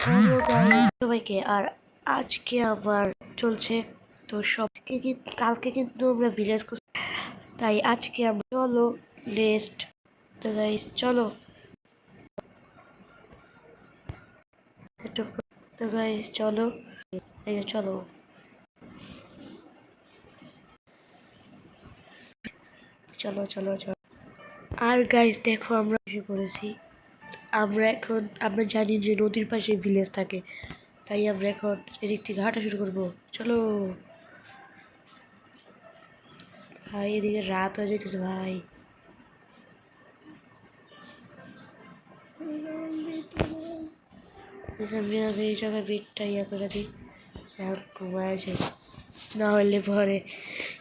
Hello guys সবাইকে। আর আজকে আবার চলছে তো সবকে কালকে কিন্তু আমরা ভিলেজ করছি, তাই আজকে আমরা চলো নেক্সট। তো গাইস চলো, তো গাইস চলো, এই যে চলো, চলো চলো চলো। আর গাইস দেখো আমরা এসে পড়েছি। আমরা জানি যে নদীর পাশে ভিলেজ থাকে, তাই আমরা এখন এদিক থেকে হাঁটা শুরু করবো। চলো ভাই, এদিকে রাত হয়ে যেতেছে ভাই। আমি আগে এই জায়গায় বেডটা ইয়া করে দিই, এখন ঘুমায় যাই, না হলে পরে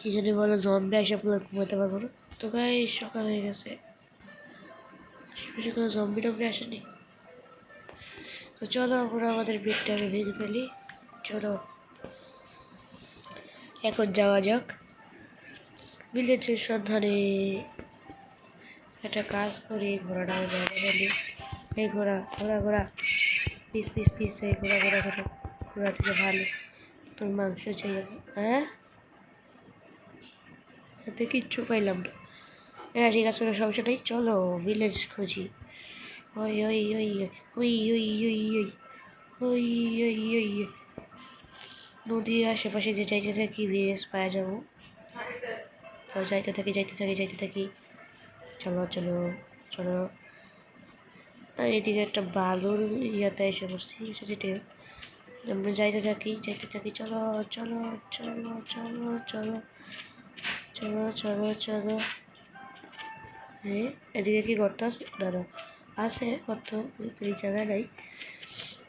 কি জানি বলো জম্বি এসে পুরো ঘুমাতে পারবো না। তো গাই সকাল হয়ে গেছে, আশেপাশে কোনো জম্বি টম্বি আসেনি। তো চলো আমরা আমাদের বেডটাকে ভেঙে ফেলি। চলো এখন যাওয়া যাক ভিলেজের সন্ধানে। একটা কাজ করি, ঘোড়াটাকে বেঁধে ফেলি। এই ঘোড়া ঘোড়া ঘোড়া, পিস পিস পিস, এই ঘোড়া ঘোড়া ঘোড়া, ঘোড়া থেকে ভালো তোর মাংস চাই। হ্যাঁ, এতে কিচ্ছু পাইলাম না। হ্যাঁ ঠিক আছে, সমস্যা নেই, চলো ভিলেজ খুঁজি। ওই ওই ওই ওই ওই ওই ওই ওই ওই ওই নদীর আশেপাশে যে যাইতে থাকি ভিলেজ পাওয়া যাবো। তো যাইতে থাকি যাইতে থাকি যাইতে থাকি, চলো চলো চলো। আর এদিকে একটা বালুর ইয়াতে এসে পড়ছি, সেটা আমরা যাইতে থাকি যাইতে থাকি। চলো চলো চলো চলো চলো চলো চলো চলো। হ্যাঁ, এদিকে কি করতে আছে? দাদা আছে করতো, এই জায়গায় নাই।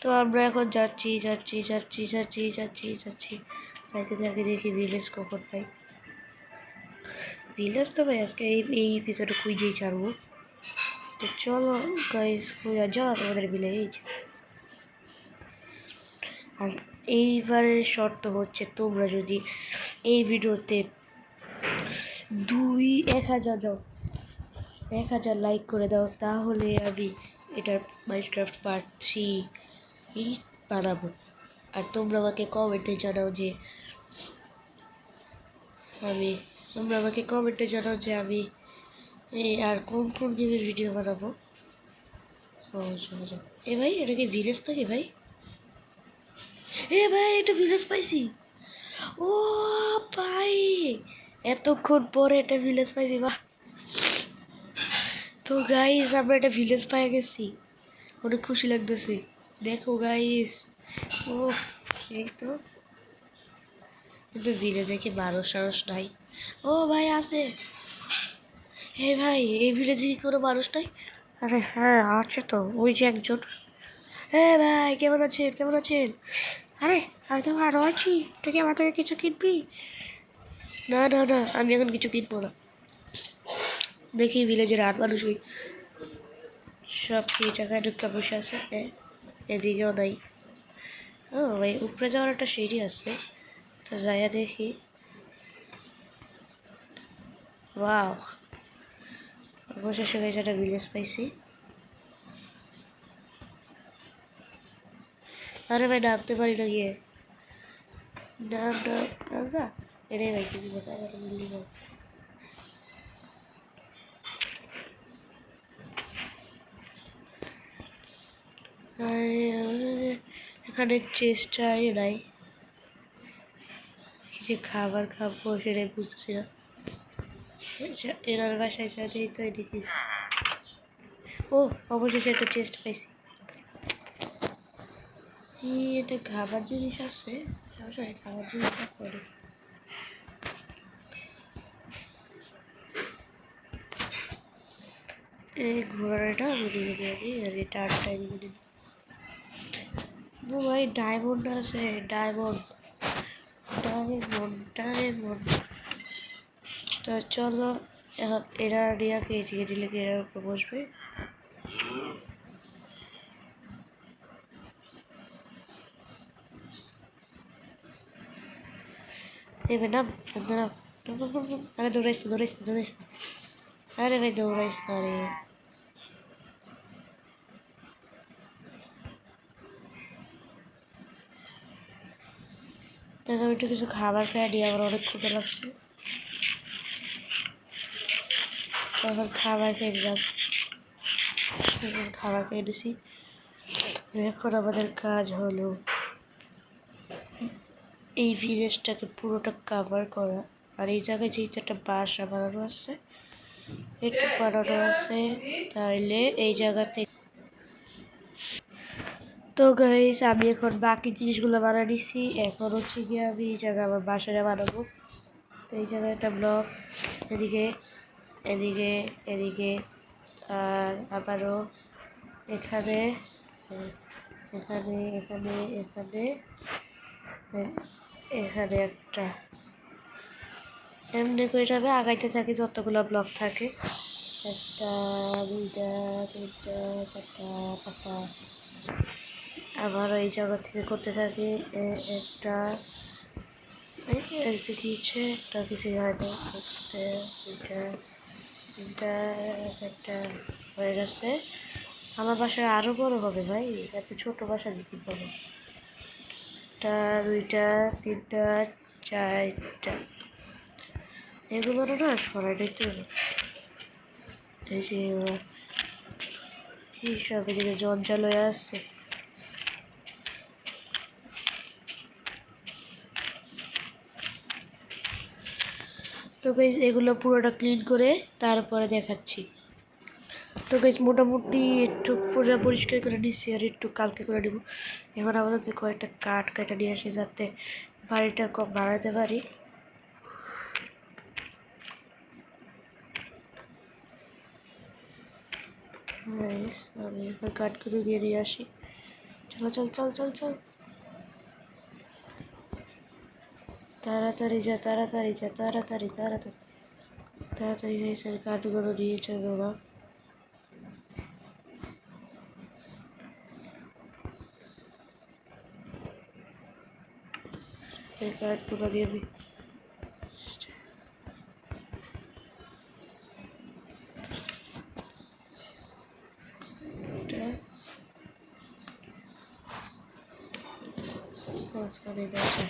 তো আমরা এখন যাচ্ছি যাচ্ছি যাচ্ছি যাচ্ছি যাচ্ছি যাচ্ছি, যাইতে থাকি, দেখি ভিলেজ কখন পাই। ভিলেজ তো ভাই আজকে এই এপিসোডে খুঁজেই ছাড়বো। তো চলো গাইস, খুঁজে যাও তোমাদের ভিলেজ। আর এইবারের শর্ত হচ্ছে, তোমরা যদি এই ভিডিওতে 1,000 দাও, 1,000 লাইক করে দাও, তাহলে আমি এটার মাইনক্রাফট পার্ট 3 বানাবো। আর তোমরা আমাকে কমেন্টে জানাও যে আমি আর কোন কোন গেমের ভিডিও বানাবো। এ ভাই, এটা কি ভিলেজ থাকে ভাই? এ ভাই, এটা ভিলেজ পাইছি। ও ভাই, এতক্ষণ পরে একটা ভিলেজ পাইছি, বাহ। তো গাইস আমরা একটা ভিলেজ পাই গেছি, অনেক খুশি লাগতেছে। দেখো গাইস, ও এই তো, কিন্তু ভিলেজে কি মানুষ টানুষ নাই? ও ভাই আছে। হে ভাই, এই ভিলেজে কি কোনো মানুষ নাই? আরে হ্যাঁ আছে তো, ওই যে একজন। হ্যাঁ ভাই, কেমন আছেন কেমন আছেন? আরে আমি তো ভালো আছি, তুই কি আমার থেকে কিছু কিনবি? না না না, আমি এখন কিছু কিনবো না। দেখি ভিলেজের আর মানুষ ওই সব কি জায়গায় ঢুকে বসে আছে। এদিকেও নাই। ও ভাই, উপরে যাওয়ার একটা সিঁড়ি আছে, তো যাইয়া দেখি। ওয়াও, অবশেষে গাইস একটা ভিলেজ পাইছি। আরে ভাই নামতে পারি না গিয়ে, নাম নাম রাজা। এটাই ভাই কিছু কথা বললি ভাই। এখানে চেষ্টাই নাই, কি যে খাবার খাবো সেটাই বুঝতেছি না। এনার বাসায় যাতেই তো এদিকে। ও, অবশেষে একটা চেস্ট পাইছি। এটা খাবার জিনিস আছে, খাবার জিনিস আছে অনেক। এই ঘোড়াটা আমি দিকে দিয়ে দিই, আর এটা আটটায় দিকে দিই। ও ভাই, ডায়মন্ড আছে, ডায়মন্ড ডায়মন্ড ডায়মন্ড। তো চলো এখন এরা রিয়াকে এদিকে দিলে কি এরার উপর বসবে? দেবে না, না। আরে দৌড়াইস না দৌড়াইস না দৌড়াইস না, আরে ভাই দৌড়াইস না রে। তারপর একটু কিছু খাবার খাই দিয়ে আমার অনেক ক্ষুধা লাগছে, তখন খাবার খেয়ে দিলাম। খাবার খেয়ে দিছি। এখন আমাদের কাজ হলো এই ভিলেজটাকে পুরোটা কাভার করা। আর এই জায়গায় যেহেতু একটা বাসা বানানো আছে, একটু বানানো আছে, তাইলে এই জায়গাতে তো গাইস আমি এখন বাকি জিনিসগুলো বানিয়ে নিচ্ছি। এখন হচ্ছে গিয়ে আমি এই জায়গায় আমার বাসাটা বানাবো। তো এই জায়গায় একটা ব্লক, এদিকে এদিকে এদিকে, আর আবারও এখানে এখানে এখানে এখানে এখানে একটা, এমনি করে আমি আগাইতে থাকি যতগুলো ব্লক থাকে। একটা, দুইটা, তিনটা, চারটা, পাঁচটা। আবার এই জায়গা থেকে করতে থাকি একটা, একটা কিছুই হয় না। একটা, দুইটা, তিনটা, চারটা হয়ে গেছে। আমার বাসায় আরো বড় হবে ভাই, এত ছোট বাসা দিতে পারে। একটা, দুইটা, তিনটা, চারটা, এগুলো না সরাই দিতে হবে। এই যে কি সব এদিকে জঞ্জাল হয়ে আসছে। তো গাইস এগুলো পুরোটা ক্লিন করে তারপরে দেখাচ্ছি। তো গাইস মোটামুটি একটু পুরো পরিষ্কার করে নিচ্ছি, আর একটু কালকে করে নেবো। এবার আমাদের কয়েকটা কাঠ কাটা নিয়ে আসি যাতে বাড়িটা কম বাড়াতে পারি। আমি এবার কাঠগুলো দিয়ে নিয়ে আসি। চলো চল চল চল চল, তাড়াতাড়ি যা তাড়াতাড়ি যা তাড়াতাড়ি তাড়াতাড়ি তাড়াতাড়ি হয়েছে, কাঠগুলো নিয়ে চলো না। এই কাঠগুলো দিয়ে দিই।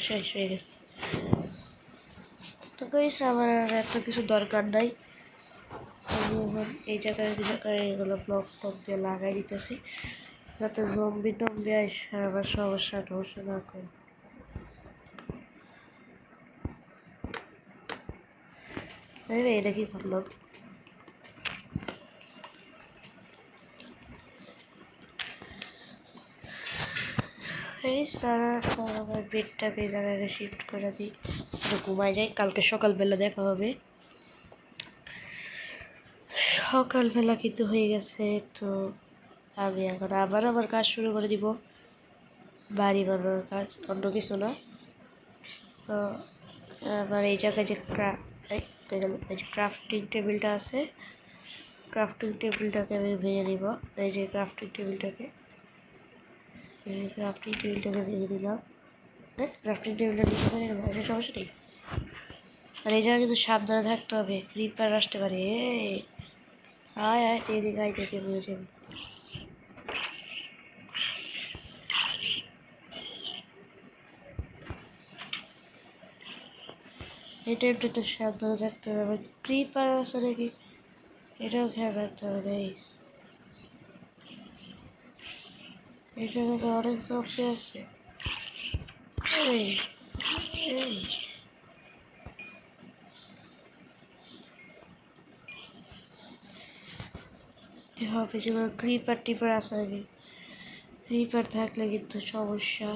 শেষ হয়ে গেছে। তো গাইস আমার আর এত কিছু দরকার নাই। আমি এখন এই জায়গায় এগুলো ব্লক টক দিয়ে লাগাই দিতেছি যাতে জম্বি টম্বি এসে আবার সমস্যা টমস্যা না করে। এটা কি করলাম? আমার বেডটাকে এই জায়গায় শিফট করে দিই, ঘুমায় যাই, কালকে সকালবেলা দেখা হবে। সকালবেলা কিন্তু হয়ে গেছে। তো আমি এখন আবার আমার কাজ শুরু করে দিব, বাড়ি বানানোর কাজ, অন্য কিছু না। তো আবার এই জায়গায় যে ক্রাফটিং টেবিলটা আছে, ক্রাফটিং টেবিলটাকে আমি ভেঙে নিব। এই যে ক্রাফটিং টেবিলটাকে ভেঙে দিলাম। হ্যাঁ, ক্রাফটিং টেবিলটা নিচে ভেঙে নেবো, এটা সমস্যা নেই। আর এই জায়গায় কিন্তু সাবধানে থাকতে হবে, ক্রিপার আসতে পারে। আয় আয় এদিকে আয়, দেখে বুঝে এটা একটু তো সাবধানে থাকতে হবে। ক্রিপার আছে নাকি এটাও খেয়াল রাখতে হবে গাইস। এই জায়গায় তো অনেক জম্বি আছে। এই এই হবে যেগুলো ক্রিপার টিপার আছে নাকি, ক্রিপার থাকলে কিন্তু সমস্যা।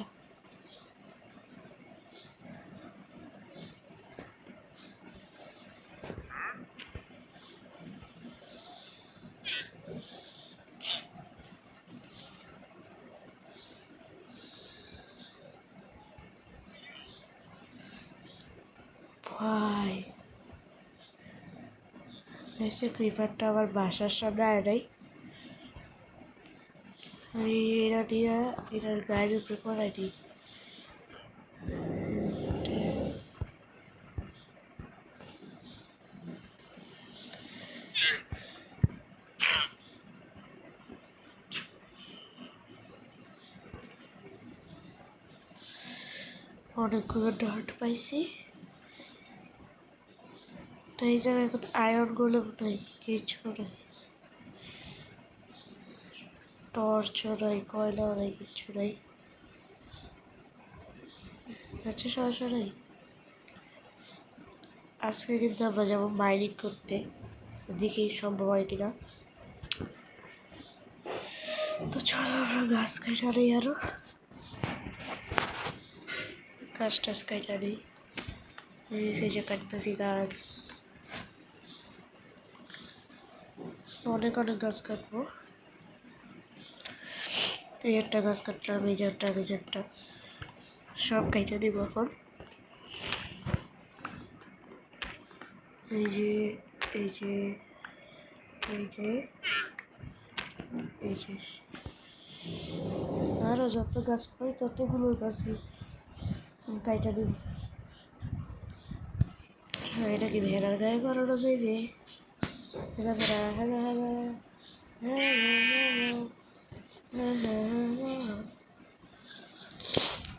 ভাই এসে ক্রিপারটা আমার বাসার সামনে আয় নাই, আমি এরা দিয়ে এটার গায়ের উপরে পড়াই দিই। অনেকগুলো ডার্ট পাইছি। তো এই জায়গায় এখন আয়রন গোলেম নাই, কিছু নাই, টর্চও নাই, কয়লাও নাই, কিচ্ছু নাই। আচ্ছা সমস্যা নেই। আজকে কিন্তু আমরা যাবো মাইনিং করতে, দেখি সম্ভব হয় কিনা। তো চলো আমরা গাছ কাটা নেই, আরো গাছ টাছ কাটা নেই। এই যে কাটতেছি গাছ, অনেক অনেক গাছ কাটবো। এই একটা গাছ কাটলাম, এই যে একটা, এই যে একটা, সব কাইটা দিব এখন। এই যে এই যে এই যে এই যে আরো যত গাছ পাই ততগুলো গাছই কাইটা দিব। এটা কি ভেড়ার গায়ে বানানো যায় যে? ভেড়া ভেড়া হ্যালো হ্যালো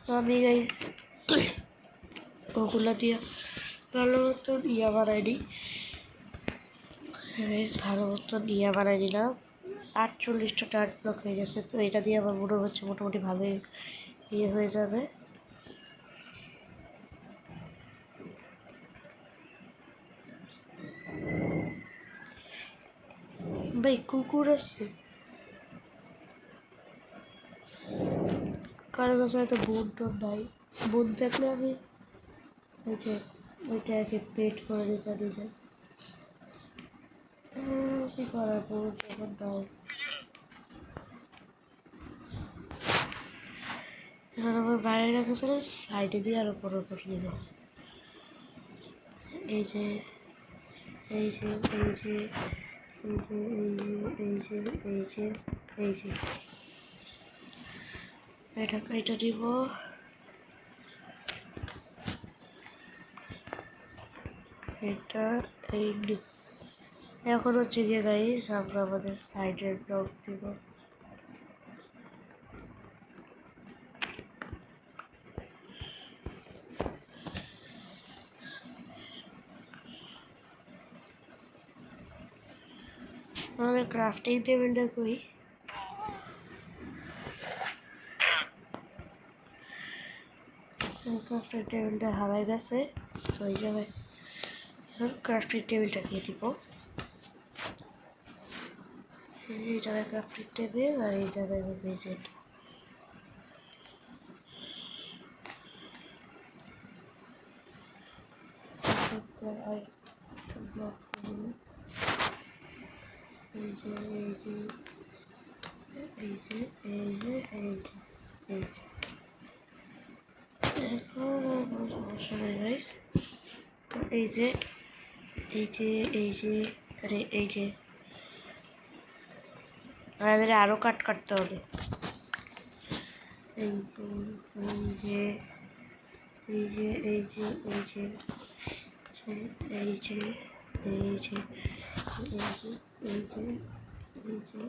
তো আমি গাইস ওগুলা দিয়ে ভালো মতন বানাই নি, ভালো মতন বানাই নিলাম। 48টা টার্ট ব্লক হয়ে গেছে। তো এটা দিয়ে আমার মনে হচ্ছে মোটামুটি ভালোই হয়ে যাবে। ভাই কুকুর আছে, কারো কাছে হয়তো বোন টোন নাই। বোন থাকলে আমি ওইটাকে পেট করে দিতে নিজে। কি করার, বোন যখন নাই। এখন আমার বাইরে রাখা ছিল, সাইডে দিয়ে আরো বড় করে দিব। এই যে এই যে এই যে এই যে এই যে এই যে এই যে এটা দিব। এটা এই এখন হচ্ছে গিয়ে গাইস আমরা আমাদের সাইডের ব্লক দিব। আমাদের ক্রাফটিং টেবিলটা কই? ক্রাফটিং টেবিলটা হারাই গেছে, তো এই জায়গায় ক্রাফটিং টেবিলটা দিয়ে দিব। এই জায়গায় ক্রাফটিং টেবিল আর এই জায়গায় হবে যেটা। আর ব্লক এই যে এই যে এই যে এই যে এই যে এই যে সমস্যা নেই গাইস। তো এই যে এই যে এই যে আরে এই যে আমাদের আরো কাটতে হবে। এই যে এই যে এই যে এই যে এই যে এই যে এই যে এই যে এই যে এই যে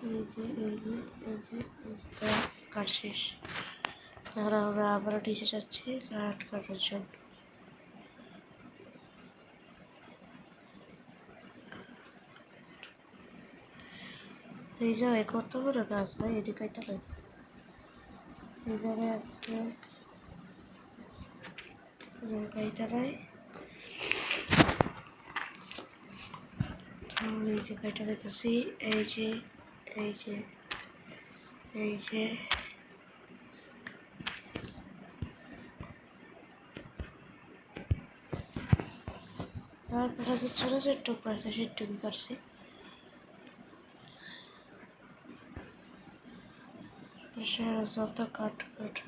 এই যে এই যে এই যে কাট শেষ। তাহলে আমরা আবারও নিচে যাচ্ছি কাটার জন্য। এই জায়গায় কত বড় গাছ ভাই, এদিকে একটা ভাই এই জায়গায় আসছে, এইটা ভাই এই যে কাইটা দেখতেছি। এই যে এই যে এই যে তারপর আছে ছোট ছোট টুকরো আছে, সেটুকু কাটছি। যত কাট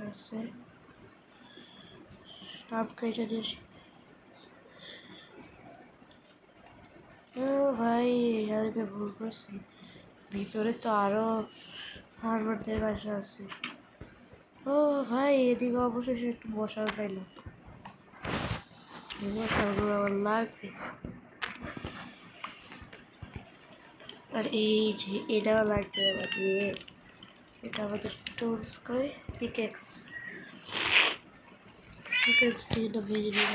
আছে সব কেটে দিয়েছি। ও ভাই আমি তো ভুল করছি, ভিতরে তো আরো ফার্মারদের বাসা আছে। ও ভাই এদিকে অবশেষে একটু বসার পাইলাম, বসারগুলো আমার লাগবে। আর এই যে এটাও লাগবে আমাদের, এটা আমাদের টুলস করে পিকেক্স। চিকেনটা ভেজে নিব।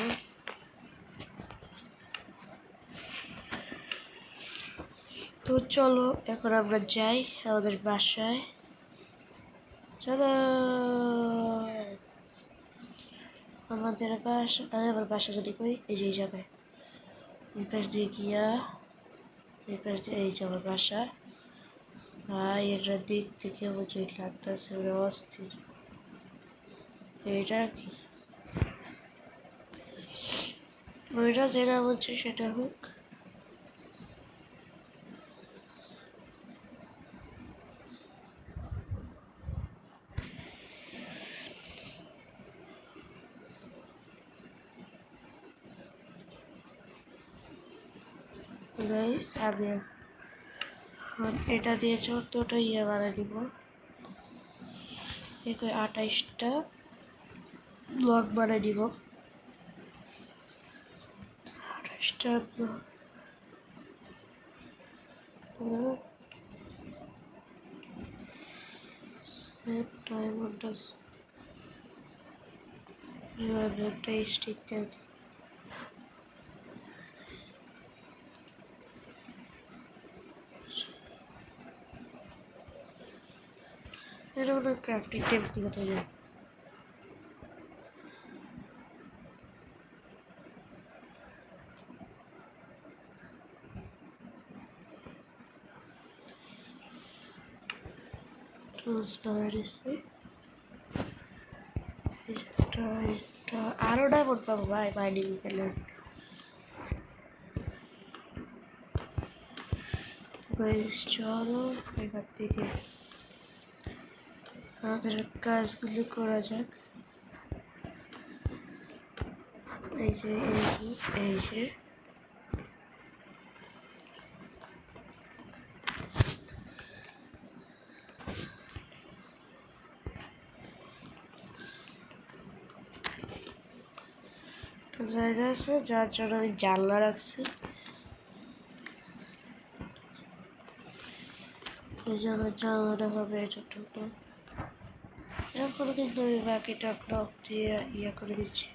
তো চলো এখন আমরা যাই আমাদের বাসায়। চলো আমাদের বাসা, আমার বাসা যদি করি এই যে এই জায়গায়, এই পাশ দিয়ে গিয়া এই পাশ দিয়ে এই যে আমার বাসা। ভাই এটা দিক থেকে বুঝে লাগতেছে ওরা অস্থির। এটা কি ওইটা যেটা বলছে সেটা হোক। গাইস আমি এখন এটা দিয়ে 14টা ইয়ে বানিয়ে দিব। 28টা ব্লক বানিয়ে দিব। 28টা ব্লক ডায়মন্ড একটা স্টিক দিয়ে দিই। এটা মনে হয় ক্রাফটিং টেবিল থেকে তৈরি। টুলস বানিয়েছি। এটা আরো ডায়মন্ড পাবো ভাই বাইন্ডিং খেলে। চলো এখান থেকে আমাদের কাজগুলো করা যাক। এই যে এই যে জায়গা আছে যার জন্য আমি জানলা রাখছি। এই যে আমার জানলাটা হবে এটা টুকু। এখন কিন্তু আমি বাকিটা ব্লক দিয়ে ইয়ে করে দিচ্ছি।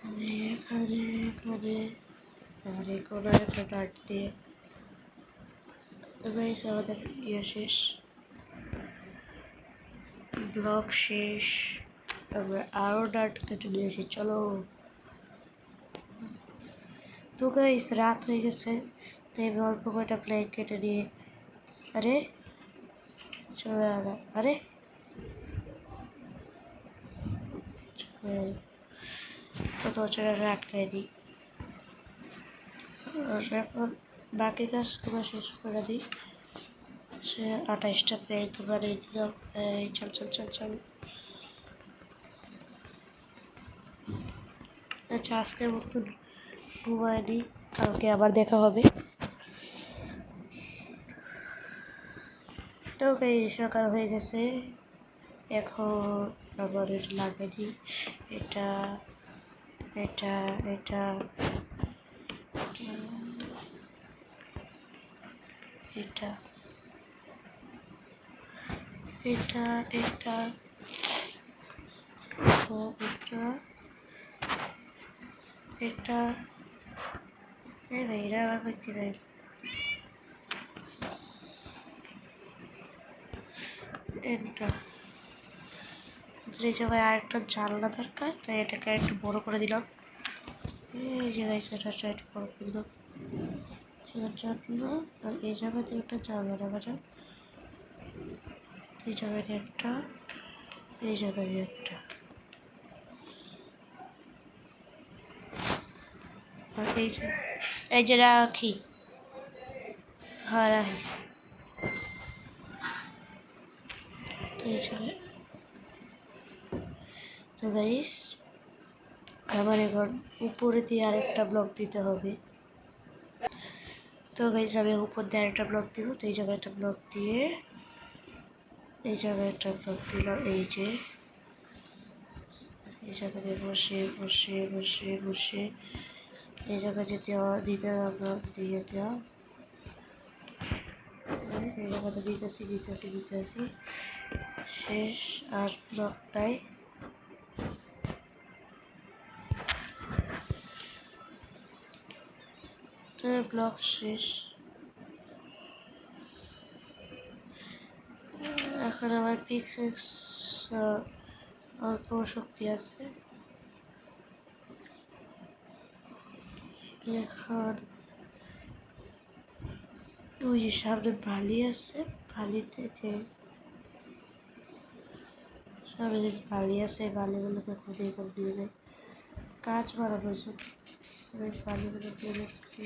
আমি এখানে আর এই কোনো একটা ডাট দিয়ে গাইস আমাদের ইয়ে শেষ, ব্লক শেষ। আমরা আরও ডাট কেটে নিয়েছি। চলো তো গাইস রাত হয়ে গেছে, তাই আমি অল্প কয়টা প্লেট কেটে নিয়ে আরে চলে আলো। আরে কত বছর আটকাই দিই। আর এখন বাকি কাজগুলো শেষ করে দিই। সে 28টা প্লেট বানিয়ে দিলাম। এই চল চল চল চল। আচ্ছা আজকের মতন ঘুমায় নিই, কালকে আবার দেখা হবে। তো সকাল হয়ে গেছে, এখন আবার এটা লাগিয়ে দিই। এটা এটা এটা এটা এটা এটা এটা এই ভাই এরা আবার করতে পারি। এটা এই জায়গায় আরেকটা জানলা দরকার, তাই এটাকে একটু বড় করে দিলাম। এই জায়গায় সেটা একটু বড় করে দিলাম সেটার জন্য। আর এই জায়গাতে একটা জানলা রাখা যাক। এই জায়গায় একটা, এই জায়গায় একটা, আর এই যে রাখি। হ্যাঁ রাখি এই জায়গায়। তো গাইস আমার এখন উপরে দিয়ে আরেকটা ব্লক দিতে হবে। তো গাইস আমি উপর দিয়ে আরেকটা ব্লক দিব। তো এই জায়গায় একটা ব্লক দিয়ে এই জায়গায় একটা ব্লক দিলাম। এই যে এই জায়গা দিয়ে বসে বসে বসে বসে এই জায়গা যেতে দিতে আমরা দিয়ে দেওয়া এই জায়গাটা দিতেছি দিতেছি দিতেছি শেষ আর ব্লকটাই ব্লক শেষ। এখন আমার পিক্সেক্স অল্প শক্তি আছে। এখন ওই যে সামনে বালি আছে, বালি থেকে সামনে যে বালি আছে বালিগুলোকে খুঁজে করে দিয়ে যায় কাজ বাড়ানো হয়েছে বালিগুলো দিয়ে যাচ্ছি।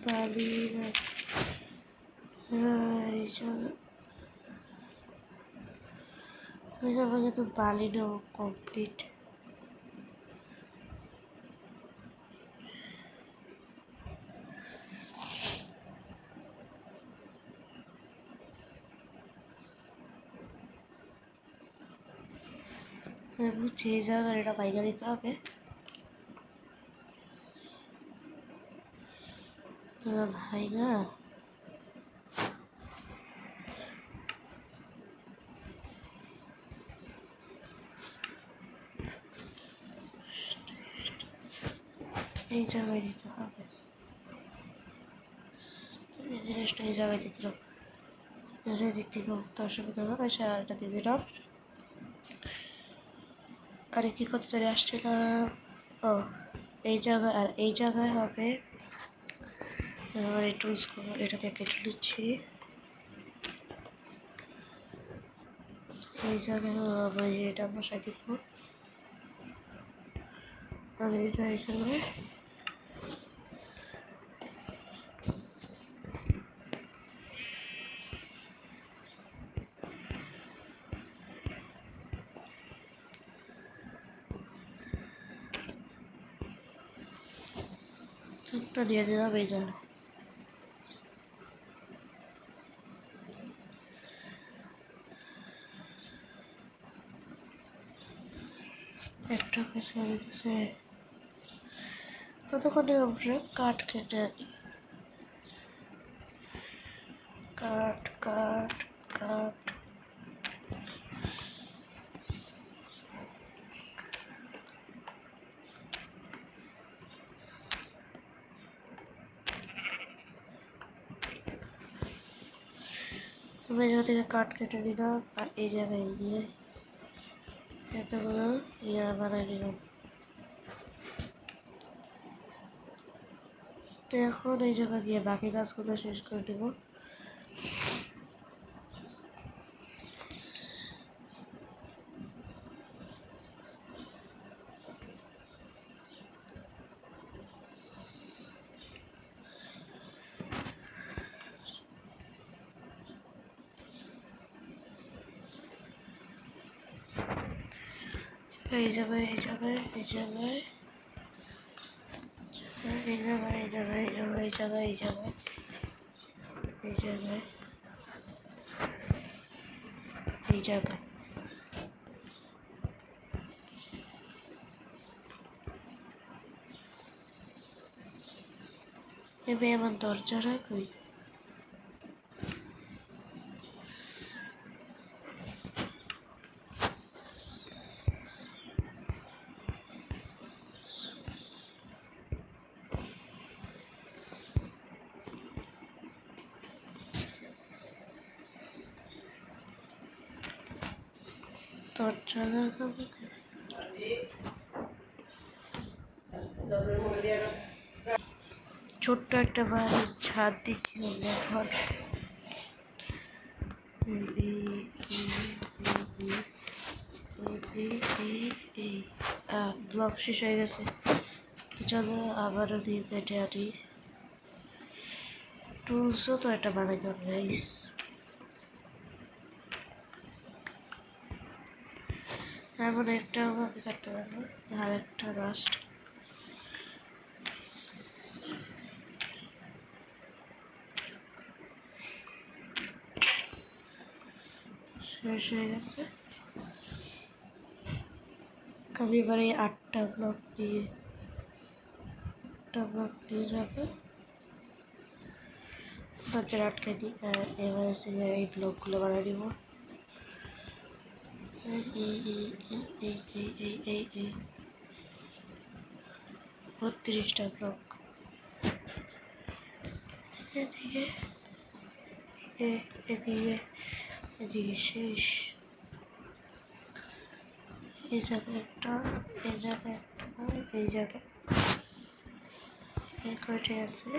বালি এই জায়গা কিন্তু বালি নেওয়া কমপ্লিট। বুঝছি এই জায়গায় এটা পাইকা দিতে হবে। ভাই না এই জায়গায় দিতে হবে, এই জিনিসটা এই জায়গায় দিতে হবে। দিক থেকে অসুবিধা হবে সারাটা দিয়ে দিলাম। আরে কি করতে চলে আসছিলাম, ও এই জায়গায় আর এই জায়গায় হবে। এই টুলসগুলো এটা থেকে কেটে নিচ্ছি। এই জায়গায় হবে যে এটা বসাই দিব আর এটা হিসাবে একটা দিয়ে দিলাম এই জায়গায়। একটা কাছে দিতেছে ততক্ষণে আমরা কাঠ কেটে আনি। কাঠ কাঠ কাঠ আমরা জায়গা থেকে কাঠ কেটে নিলাম আর এই জায়গায় গিয়ে এতগুলো ইয়া বানাই নিলাম। তো এখন এই জায়গা গিয়ে বাকি কাজগুলো শেষ করে দেবো। এই জায়গায় এই জায়গায় এই জায়গায় এই জায়গায় এই জায়গায় এই জায়গায় এই জায়গায় এই জায়গায় এই জায়গায় এই জায়গায় এবার আমার দরজা রাখবি। দরজা লাগাবো ছোট্ট একটা বাড়ির ছাদ দিচ্ছি এখন। ব্লক শেষ হয়ে গেছে, চলো আবারও দিয়ে কেটে আনি। টুলসও তো একটা বানাইতে হবে। এমন একটা ভাবে কাটতে পারবো, আর একটা লাস্ট। শেষ হয়ে গেছে। আমি এবারে 8টা ব্লক নিয়ে যাবে, বাচ্চারা আটকে দিই। এবারে এই ব্লকগুলো বানিয়ে দিব। এই 32টা ব্লক এদিকে, এদিকে এদিকে শেষ। এই জায়গায় একটা, এই জায়গায় একটা, এই জায়গায় এই কয়টি আছে।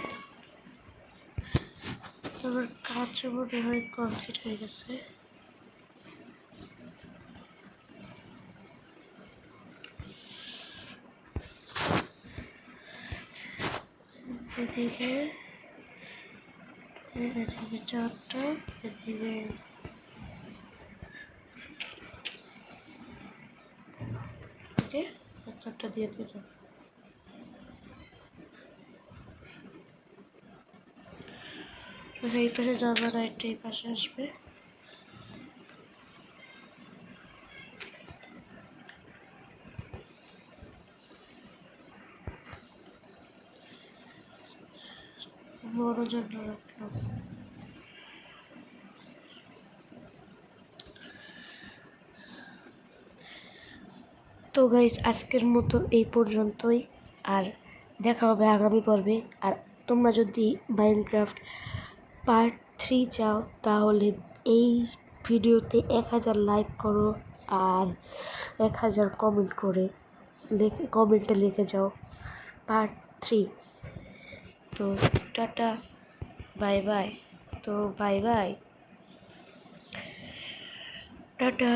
তোমার কাজ মনে হয় কমপ্লিট হয়ে গেছে। এদিকে এদিকে 4টা, এদিকে 4টা দিয়ে দিল। এই পাশে যাবে না, একটা এই পাশে আসবে। বড় জন্য রাখলাম। তো গাইস, আজকের মতো এই পর্যন্তই। আর দেখা হবে আগামী পর্বে। আর তোমরা যদি মাইনক্রাফট পার্ট 3 চাও তাহলে এই ভিডিওতে 1000 লাইক করো আর 1000 কমেন্ট করে কমেন্টে লিখে যাও পার্ট 3। তো টাটা, বাই বাই। তো বাই বাই, টাটা।